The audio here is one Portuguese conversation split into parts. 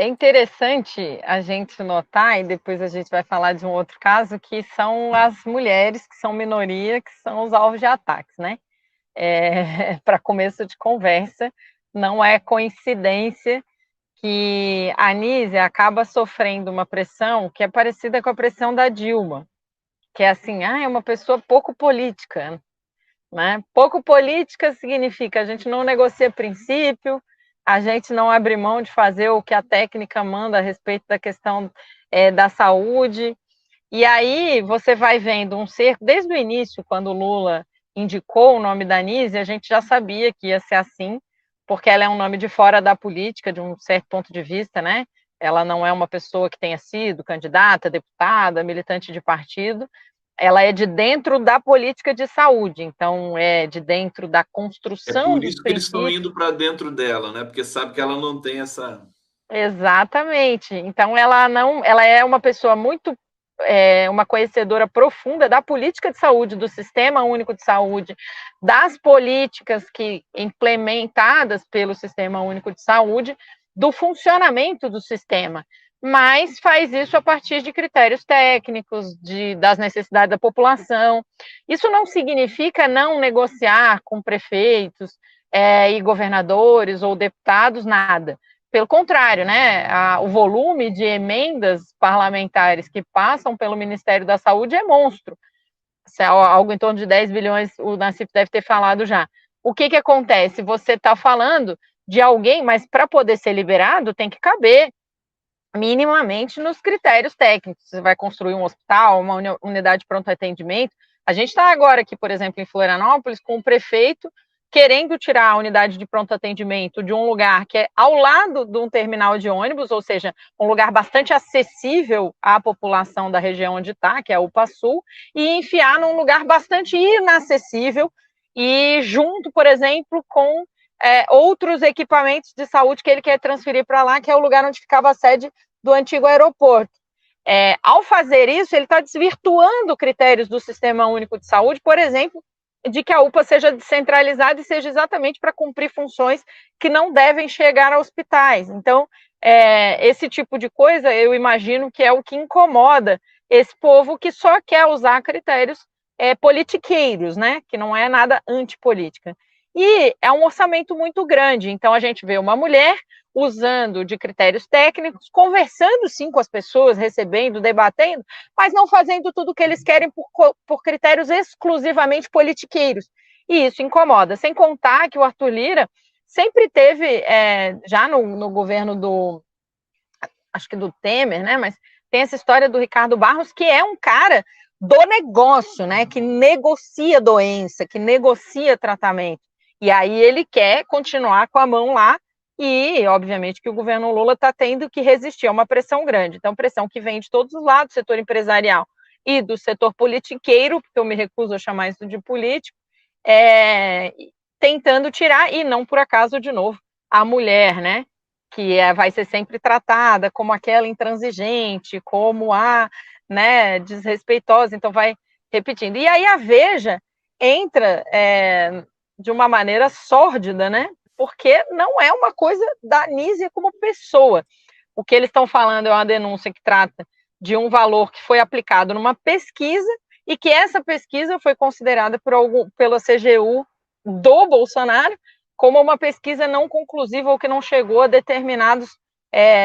É interessante a gente notar, e depois a gente vai falar de um outro caso, que são as mulheres, que são minoria, que são os alvos de ataques, né? Para começo de conversa, não é coincidência que a Anísia acaba sofrendo uma pressão que é parecida com a pressão da Dilma, que é assim, é uma pessoa pouco política, né? Pouco política significa a gente não negocia princípio, a gente não abre mão de fazer o que a técnica manda a respeito da questão da saúde. E aí você vai vendo um cerco, desde o início, quando o Lula indicou o nome da Anísia, a gente já sabia que ia ser assim, porque ela é um nome de fora da política, de um certo ponto de vista, né? Ela não é uma pessoa que tenha sido candidata, deputada, militante de partido, ela é de dentro da política de saúde, então é de dentro da É construção por dos isso que eles estão princípios. indo para dentro dela, né? Porque sabe que ela não tem essa. Exatamente. Então ela não, ela é uma pessoa muito uma conhecedora profunda da política de saúde, do Sistema Único de Saúde, das políticas que implementadas pelo Sistema Único de Saúde, do funcionamento do sistema, mas faz isso a partir de critérios técnicos, das necessidades da população. Isso não significa não negociar com prefeitos e governadores ou deputados, nada. Pelo contrário, né, o volume de emendas parlamentares que passam pelo Ministério da Saúde é monstro. É algo em torno de 10 bilhões, o Nassif deve ter falado já. O que acontece? Você está falando de alguém, mas para poder ser liberado tem que caber minimamente nos critérios técnicos. Você vai construir um hospital, uma unidade de pronto atendimento. A gente está agora aqui, por exemplo, em Florianópolis, com o prefeito querendo tirar a unidade de pronto atendimento de um lugar que é ao lado de um terminal de ônibus, ou seja, um lugar bastante acessível à população da região onde está, que é o UPA Sul, e enfiar num lugar bastante inacessível e junto, por exemplo, com outros equipamentos de saúde que ele quer transferir para lá, que é o lugar onde ficava a sede do antigo aeroporto. Ao fazer isso, ele está desvirtuando critérios do Sistema Único de Saúde, por exemplo, de que a UPA seja descentralizada e seja exatamente para cumprir funções que não devem chegar a hospitais. Então, esse tipo de coisa, eu imagino que é o que incomoda esse povo que só quer usar critérios politiqueiros, né? Que não é nada antipolítica. E é um orçamento muito grande, então a gente vê uma mulher usando de critérios técnicos, conversando sim com as pessoas, recebendo, debatendo, mas não fazendo tudo o que eles querem por critérios exclusivamente politiqueiros. E isso incomoda. Sem contar que o Arthur Lira sempre teve, já no governo acho que do Temer, né? Mas tem essa história do Ricardo Barros, que é um cara do negócio, né? Que negocia doença, que negocia tratamento. E aí ele quer continuar com a mão lá e, obviamente, que o governo Lula está tendo que resistir a uma pressão grande. Então, pressão que vem de todos os lados, do setor empresarial e do setor politiqueiro, porque eu me recuso a chamar isso de político, tentando tirar, e não por acaso, de novo, a mulher, né? Que vai ser sempre tratada como aquela intransigente, como a desrespeitosa, então vai repetindo. E aí a Veja entra de uma maneira sórdida, né? Porque não é uma coisa da Anísia como pessoa. O que eles estão falando é uma denúncia que trata de um valor que foi aplicado numa pesquisa e que essa pesquisa foi considerada pela CGU do Bolsonaro como uma pesquisa não conclusiva ou que não chegou a determinados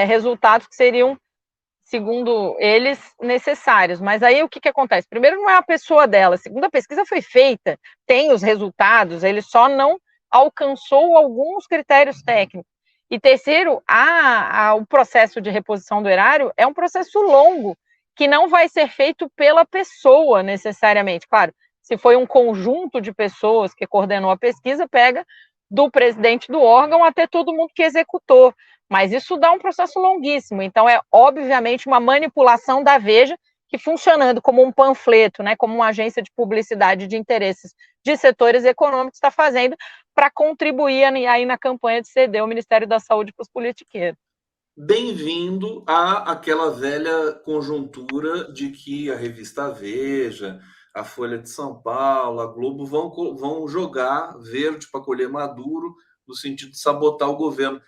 resultados que seriam, segundo eles, necessários. Mas aí o que acontece? Primeiro, não é a pessoa dela. Segundo, a pesquisa foi feita, tem os resultados, ele só não alcançou alguns critérios técnicos. E terceiro, o processo de reposição do erário é um processo longo, que não vai ser feito pela pessoa necessariamente. Claro, se foi um conjunto de pessoas que coordenou a pesquisa, pega do presidente do órgão até todo mundo que executou. Mas isso dá um processo longuíssimo. Então, é obviamente uma manipulação da Veja, que funcionando como um panfleto, né, como uma agência de publicidade de interesses de setores econômicos, está fazendo para contribuir aí na campanha de ceder o Ministério da Saúde para os politiqueiros. Bem-vindo àquela velha conjuntura de que a revista Veja, a Folha de São Paulo, a Globo vão jogar verde para colher maduro, no sentido de sabotar o governo.